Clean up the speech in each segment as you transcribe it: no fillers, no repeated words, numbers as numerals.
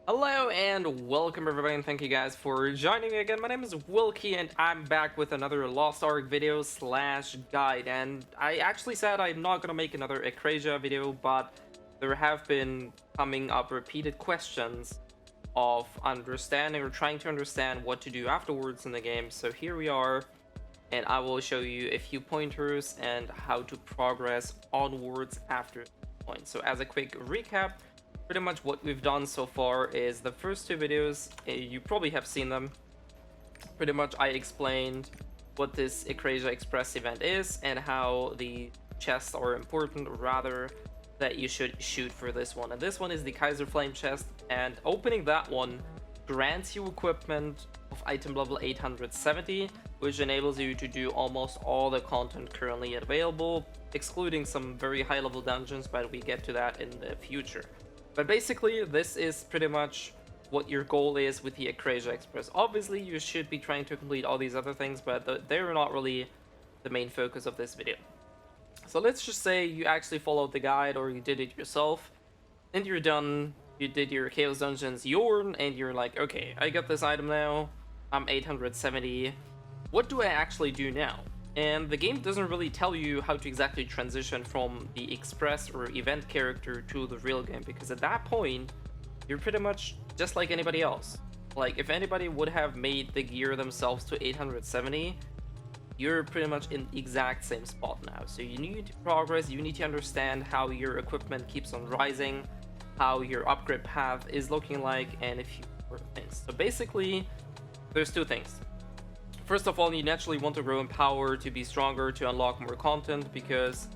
Hello and welcome everybody, and thank you guys for joining me again. My name is Wilkie and I'm back with another Lost Ark video slash guide. And I actually said I'm not gonna make another Akrasia video, but there have been coming up repeated questions of understanding or trying to understand what to do afterwards in the game. So here we are, and I will show you a few pointers and how to progress onwards after this point. So as a quick recap, pretty much what we've done so far is the first two videos, you probably have seen them. Pretty much I explained what this Akrasia Express event is and how the chests are important, or rather that you should shoot for this one. And this one is the Kaiser flame chest, and opening that one grants you equipment of item level 870, which enables you to do almost all the content currently available, excluding some very high level dungeons, but we get to that in the future. But basically, this is pretty much what your goal is with the Akrasia Express. Obviously, you should be trying to complete all these other things, but they're not really the main focus of this video. So let's just say you actually followed the guide, or you did it yourself, and you're done. You did your Chaos Dungeons Yorn, and you're like, okay, I got this item now. I'm 870. What do I actually do now? And the game doesn't really tell you how to exactly transition from the express or event character to the real game, because at that point, you're pretty much just like anybody else. Like, if anybody would have made the gear themselves to 870, you're pretty much in the exact same spot now. So you need to progress, you need to understand how your equipment keeps on rising, how your upgrade path is looking like, and a few other things. So basically, there's two things. First of all, you naturally want to grow in power to be stronger, to unlock more content, because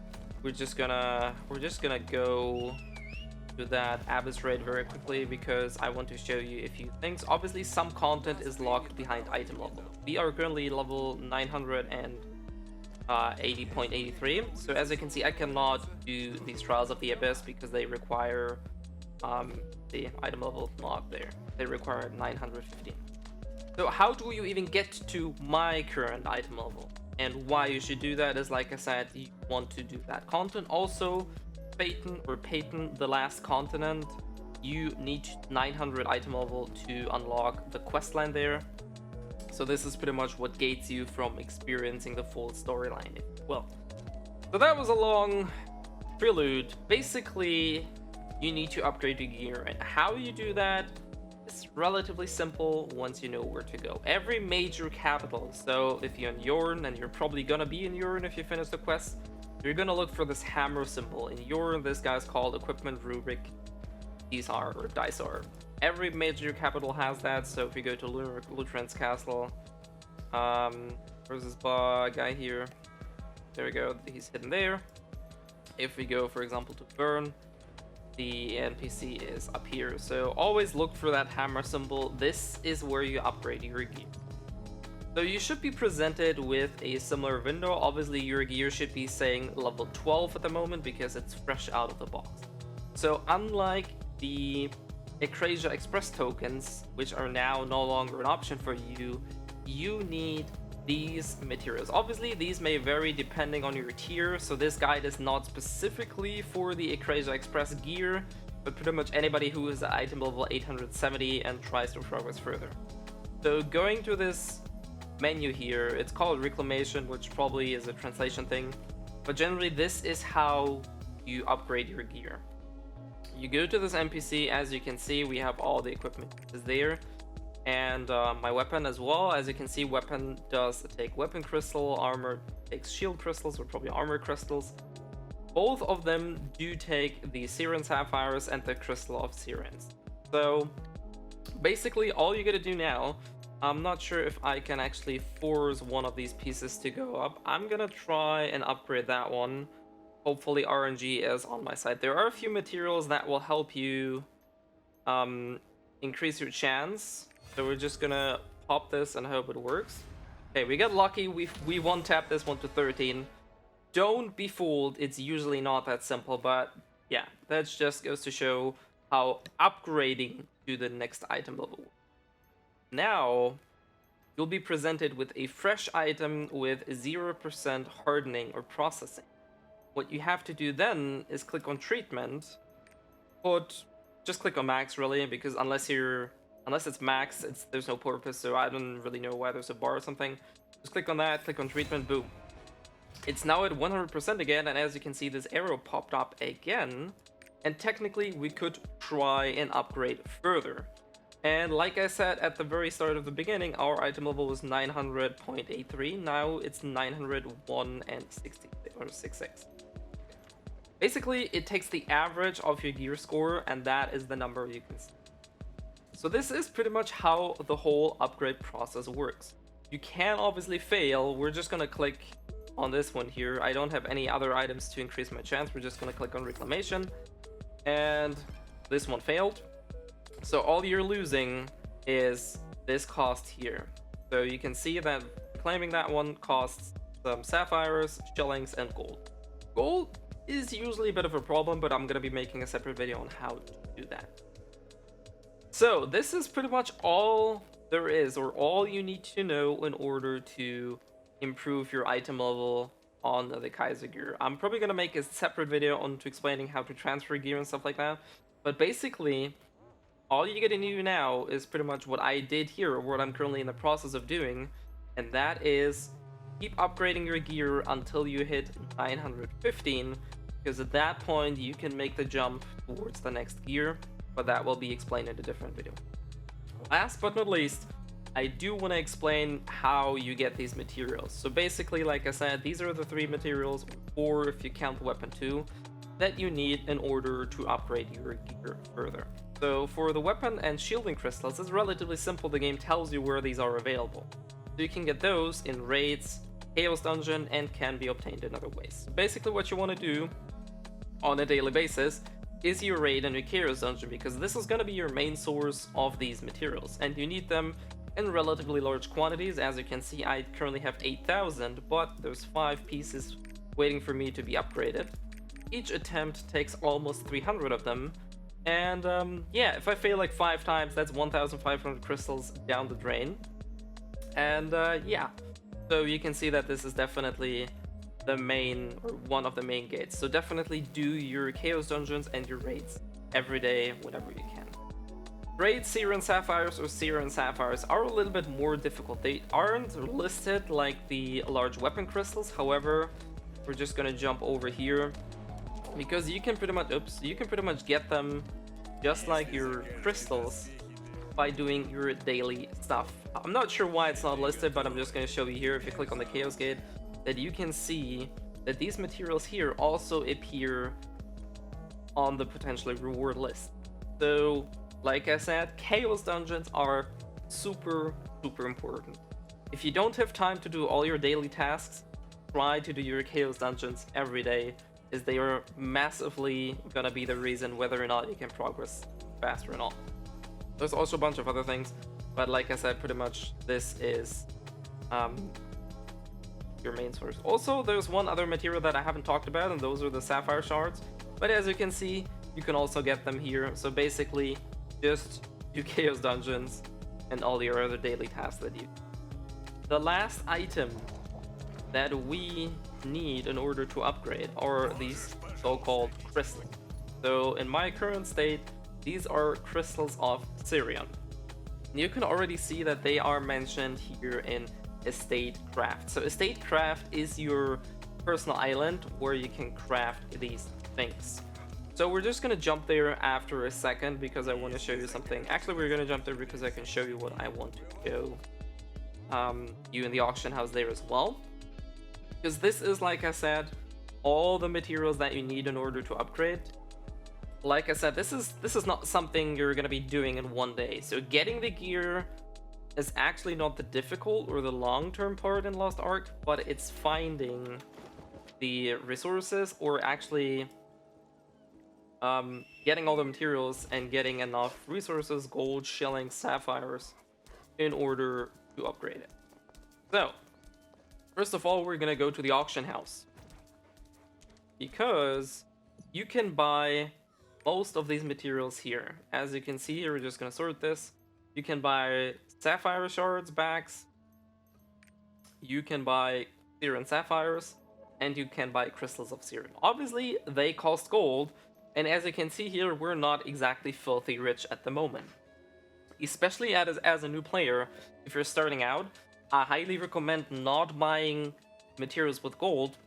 we're just gonna go to that abyss raid very quickly, because I want to show you a few things. Obviously, some content is locked behind item level. We are currently level 980.83, so as you can see, I cannot do these trials of the abyss because they require the item level not there. They require 915. So how do you even get to my current item level? And why you should do that is, like I said, you want to do that content. Also, Peyton, the last continent, you need 900 item level to unlock the questline there. So this is pretty much what gates you from experiencing the full storyline. Well, so that was a long prelude. Basically, you need to upgrade your gear, and how you do that, it's relatively simple once you know where to go. Every major capital, so if you're in Yorn, and you're probably gonna be in Yorn if you finish the quest, you're gonna look for this hammer symbol. In Yorn, this guy's called Equipment Rubric. These are, or dice are. Every major capital has that, so if you go to Lutran's Castle, where's this guy here? There we go, he's hidden there. If we go, for example, to Bern, the NPC is up here, so always look for that hammer symbol. This is where you upgrade your gear. So you should be presented with a similar window. Obviously your gear should be saying level 12 at the moment because it's fresh out of the box. So unlike the Akrasia Express tokens, which are now no longer an option for you, you need these materials. Obviously these may vary depending on your tier, so this guide is not specifically for the Akrasia Express gear, but pretty much anybody who is at item level 870 and tries to progress further. So going to this menu here, it's called Reclamation, which probably is a translation thing, but generally this is how you upgrade your gear. You go to this NPC, as you can see we have all the equipment is there, and my weapon as well. As you can see, weapon does take weapon crystal, armor takes shield crystals, or probably armor crystals. Both of them do take the Siren sapphires and the crystal of Sirens. So basically all you gotta do now, I'm not sure if I can actually force one of these pieces to go up. I'm gonna try and upgrade that one. Hopefully RNG is on my side. There are a few materials that will help you increase your chance. So we're just gonna pop this and hope it works. Okay, we got lucky. We one-tapped this one to 13. Don't be fooled. It's usually not that simple, but yeah, that just goes to show how upgrading to the next item level. Now, you'll be presented with a fresh item with 0% hardening or processing. What you have to do then is click on treatment, put just click on max really, because unless it's max, there's no purpose. So I don't really know why there's a bar or something. Just click on that, click on treatment, boom. It's now at 100% again, and as you can see, this arrow popped up again. And technically, we could try and upgrade further. And like I said at the very start of the beginning, our item level was 900.83. Now it's 901 and 66. Basically, it takes the average of your gear score, and that is the number you can see. So this is pretty much how the whole upgrade process works. You can obviously fail. We're just gonna click on this one here. I don't have any other items to increase my chance. We're just gonna click on reclamation, and this one failed. So all you're losing is this cost here. So you can see that claiming that one costs some sapphires, shillings, and gold. Gold is usually a bit of a problem, but I'm gonna be making a separate video on how to do that. So this is pretty much all there is, or all you need to know in order to improve your item level on the Kaiser gear. I'm probably gonna make a separate video on to explaining how to transfer gear and stuff like that. But basically, all you gotta do now is pretty much what I did here, or what I'm currently in the process of doing, and that is keep upgrading your gear until you hit 915, because at that point you can make the jump towards the next gear, but that will be explained in a different video. Last but not least, I do want to explain how you get these materials. So basically, like I said, these are the 3 materials, or if you count the weapon 2, that you need in order to upgrade your gear further. So for the weapon and shielding crystals, it's relatively simple. The game tells you where these are available. So you can get those in raids, Chaos Dungeon, and can be obtained in other ways. So basically what you want to do on a daily basis is your raid and your Chaos Dungeon, because this is going to be your main source of these materials, and you need them in relatively large quantities. As you can see, I currently have 8,000, but there's 5 pieces waiting for me to be upgraded. Each attempt takes almost 300 of them. And yeah, if I fail like 5 times, that's 1,500 crystals down the drain. And yeah, so you can see that this is definitely the main, or one of the main gates. So definitely do your Chaos Dungeons and your raids every day whenever you can. Raids, Syrian Sapphires or Syrian Sapphires are a little bit more difficult. They aren't listed like the large weapon crystals. However, we're just gonna jump over here, because you can pretty much get them just like your crystals by doing your daily stuff. I'm not sure why it's not listed, but I'm just going to show you here. If you click on the Chaos Gate, that you can see that these materials here also appear on the potentially reward list. So like I said, Chaos Dungeons are super important. If you don't have time to do all your daily tasks, try to do your Chaos Dungeons every day, is they are massively gonna be the reason whether or not you can progress faster and all. There's also a bunch of other things, but like I said, pretty much this is your main source. Also, there's one other material that I haven't talked about, and those are the sapphire shards. But as you can see, you can also get them here. So basically, just do Chaos Dungeons and all your other daily tasks that you. The last item that we need in order to upgrade are these so-called crystals. So in my current state, these are crystals of Syrian. You can already see that they are mentioned here in Estate Craft. So Estate Craft is your personal island where you can craft these things. So we're just gonna jump there after a second because I want to show you something. Actually, we're gonna jump there because I can show you what I want to show you in the auction house there as well. Because this is, like I said, all the materials that you need in order to upgrade. Like I said, this is not something you're gonna be doing in one day. So getting the gear is actually not the difficult or the long-term part in Lost Ark, but it's finding the resources, or actually getting all the materials and getting enough resources, gold, shillings, sapphires, in order to upgrade it. So first of all, we're gonna go to the auction house, because you can buy most of these materials here. As you can see here, we're just gonna sort this. You can buy sapphire shards backs, you can buy Syrian sapphires, and you can buy crystals of Syrian. Obviously, they cost gold, And as you can see here, we're not exactly filthy rich at the moment. Especially as a new player, if you're starting out, I highly recommend not buying materials with gold,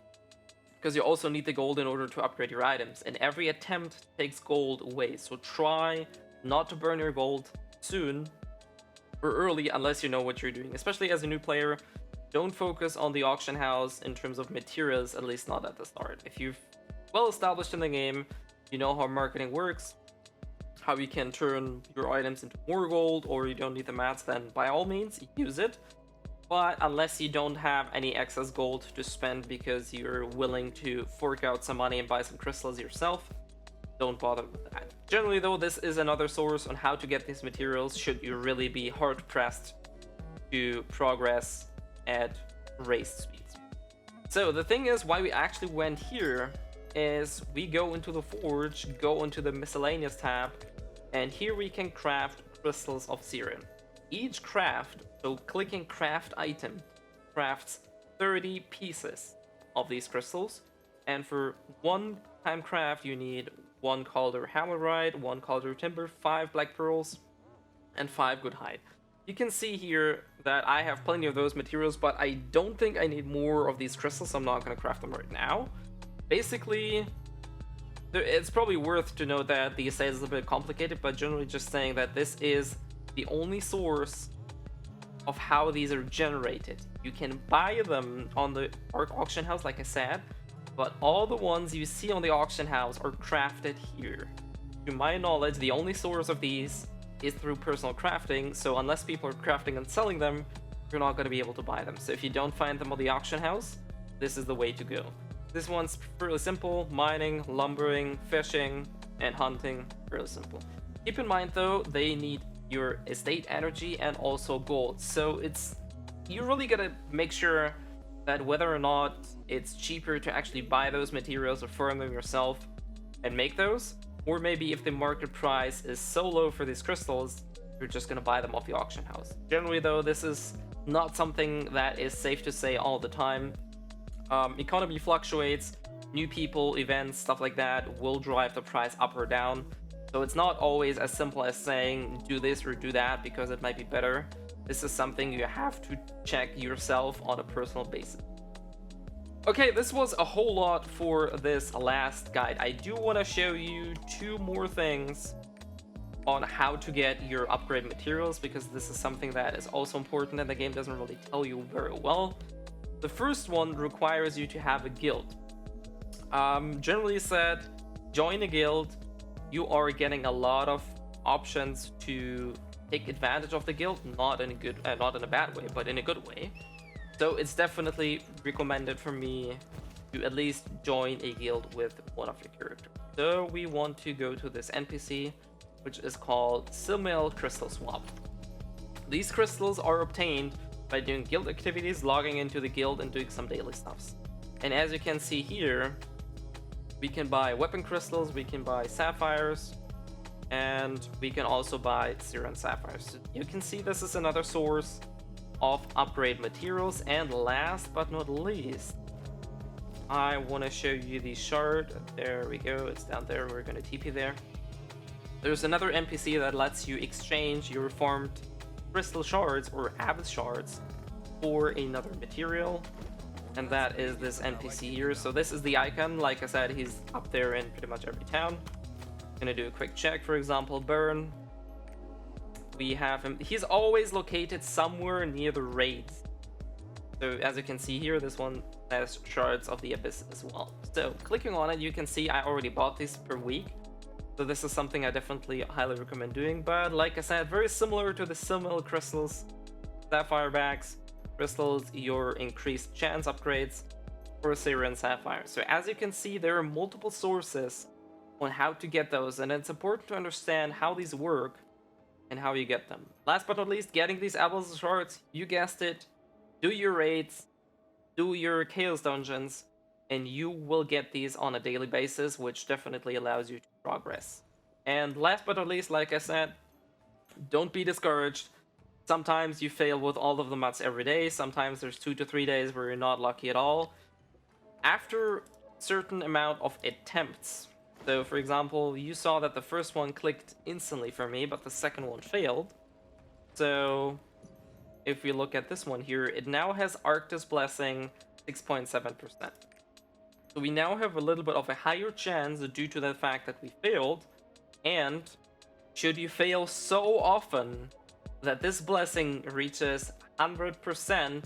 because you also need the gold in order to upgrade your items, and every attempt takes gold away, so try not to burn your gold soon or early unless you know what you're doing. Especially as a new player, don't focus on the auction house in terms of materials, at least not at the start. If you're well established in the game, you know how marketing works, how you can turn your items into more gold, or you don't need the mats, then by all means use it. But unless you don't have any excess gold to spend because you're willing to fork out some money and buy some crystals yourself, don't bother with that. Generally though, this is another source on how to get these materials should you really be hard pressed to progress at raced speeds. So the thing is, why we actually went here is we go into the forge, go into the miscellaneous tab, and here we can craft crystals of Siren. Each craft, so clicking craft item, crafts 30 pieces of these crystals, and for one time craft you need 1 calder hammerite, 1 calder timber, 5 black pearls, and 5 good hide. You can see here that I have plenty of those materials, but I don't think I need more of these crystals, so I'm not going to craft them right now. Basically, it's probably worth to note that the assay is a bit complicated, but generally just saying that this is the only source of how these are generated. You can buy them on the Ark auction house, like I said, but all the ones you see on the auction house are crafted here. To my knowledge, the only source of these is through personal crafting, so unless people are crafting and selling them, you're not going to be able to buy them. So if you don't find them on the auction house, this is the way to go. This one's fairly simple: mining, lumbering, fishing, and hunting. Fairly simple. Keep in mind though, they need your estate energy and also gold, so you really gotta make sure that whether or not it's cheaper to actually buy those materials or farm them yourself and make those, or maybe if the market price is so low for these crystals, you're just gonna buy them off the auction house. Generally though, this is not something that is safe to say all the time. Economy fluctuates, new people, events, stuff like that will drive the price up or down. So it's not always as simple as saying do this or do that because it might be better. This is something you have to check yourself on a personal basis. Okay, this was a whole lot for this last guide. I do want to show you 2 more things on how to get your upgrade materials, because this is something that is also important and the game doesn't really tell you very well. The first one requires you to have a guild. Generally said, join a guild. You are getting a lot of options to take advantage of the guild, not in a bad way, but in a good way. So it's definitely recommended for me to at least join a guild with one of your characters. So we want to go to this NPC, which is called Silmail Crystal Swap. These crystals are obtained by doing guild activities, logging into the guild, and doing some daily stuffs. And as you can see here, we can buy weapon crystals, we can buy sapphires, and we can also buy Siren sapphires. So you can see this is another source of upgrade materials. And last but not least, I want to show you the shard. There we go, it's down there, we're going to TP there. There's another NPC that lets you exchange your farmed crystal shards or abyss shards for another material, and that is this NPC here. So this is the icon. Like I said, he's up there in pretty much every town. Gonna do a quick check. For example, Burn, we have him, he's always located somewhere near the raids. So as you can see here, this one has shards of the abyss as well. So clicking on it, you can see I already bought these per week. So this is something I definitely highly recommend doing. But like I said, very similar to the Silmail crystals, sapphire bags, crystals, your increased chance upgrades for Siren sapphire. So as you can see, there are multiple sources on how to get those, and it's important to understand how these work and how you get them. Last but not least, getting these abyss shards, you guessed it, do your raids, do your chaos dungeons, and you will get these on a daily basis, which definitely allows you to progress. And last but not least, like I said, don't be discouraged. Sometimes you fail with all of the mats every day. Sometimes there's 2 to 3 days where you're not lucky at all. After certain amount of attempts, So for example, you saw that the first one clicked instantly for me, but the second one failed. So if we look at this one here, it now has Arctis Blessing 6.7%. So we now have a little bit of a higher chance due to the fact that we failed. And should you fail so often that this blessing reaches 100%,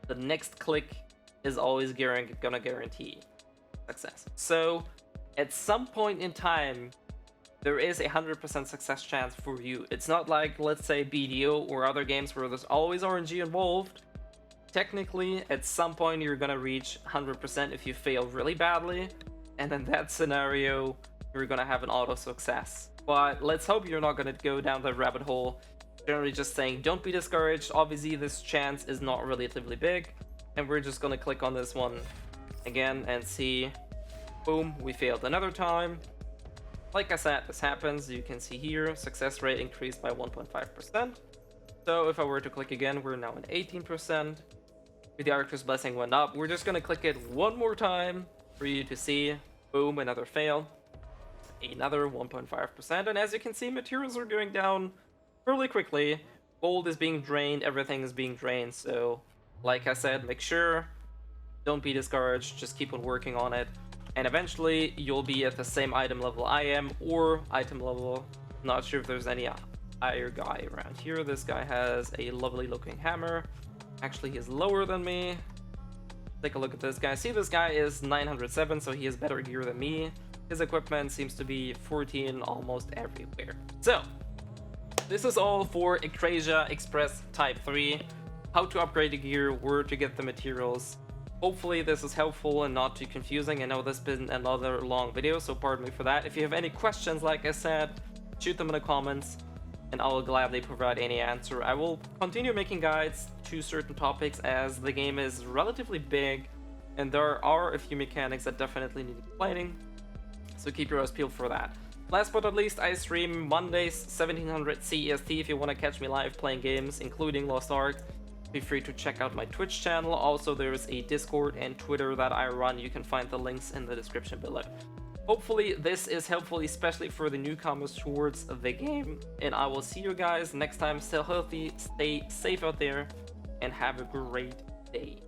the next click is always gonna guarantee success. So at some point in time, there is a 100% success chance for you. It's not like, let's say, BDO or other games where there's always RNG involved. Technically, at some point you're gonna reach 100% if you fail really badly, and in that scenario, you're gonna have an auto success. But let's hope you're not gonna go down the rabbit hole. Generally just saying, don't be discouraged. Obviously, this chance is not relatively big, and we're just gonna click on this one again and see. Boom, we failed another time. Like I said, this happens. You can see here, success rate increased by 1.5%. So if I were to click again, we're now at 18%. The Arctis Blessing went up. We're just gonna click it one more time for you to see. Boom, another fail. Another 1.5%. And as you can see, materials are going down really quickly. Gold is being drained, everything is being drained. So, like I said, make sure, don't be discouraged, just keep on working on it. And eventually, you'll be at the same item level I am, or item level. Not sure if there's any higher guy around here. This guy has a lovely looking hammer. Actually, he's lower than me. Take a look at this guy. See, this guy is 907, so he has better gear than me. His equipment seems to be 14 almost everywhere. So, this is all for Akrasia Express Type 3. How to upgrade the gear, where to get the materials. Hopefully this is helpful and not too confusing. I know this has been another long video, so pardon me for that. If you have any questions, like I said, shoot them in the comments, and I will gladly provide any answer. I will continue making guides to certain topics as the game is relatively big, and there are a few mechanics that definitely need explaining, so keep your eyes peeled for that. Last but not least, I stream Mondays 1700 CEST if you want to catch me live playing games, including Lost Ark. Be free to check out my Twitch channel. Also, there's a Discord and Twitter that I run. You can find the links in the description below. Hopefully this is helpful, especially for the newcomers towards the game. And I will see you guys next time. Stay healthy, stay safe out there, and have a great day.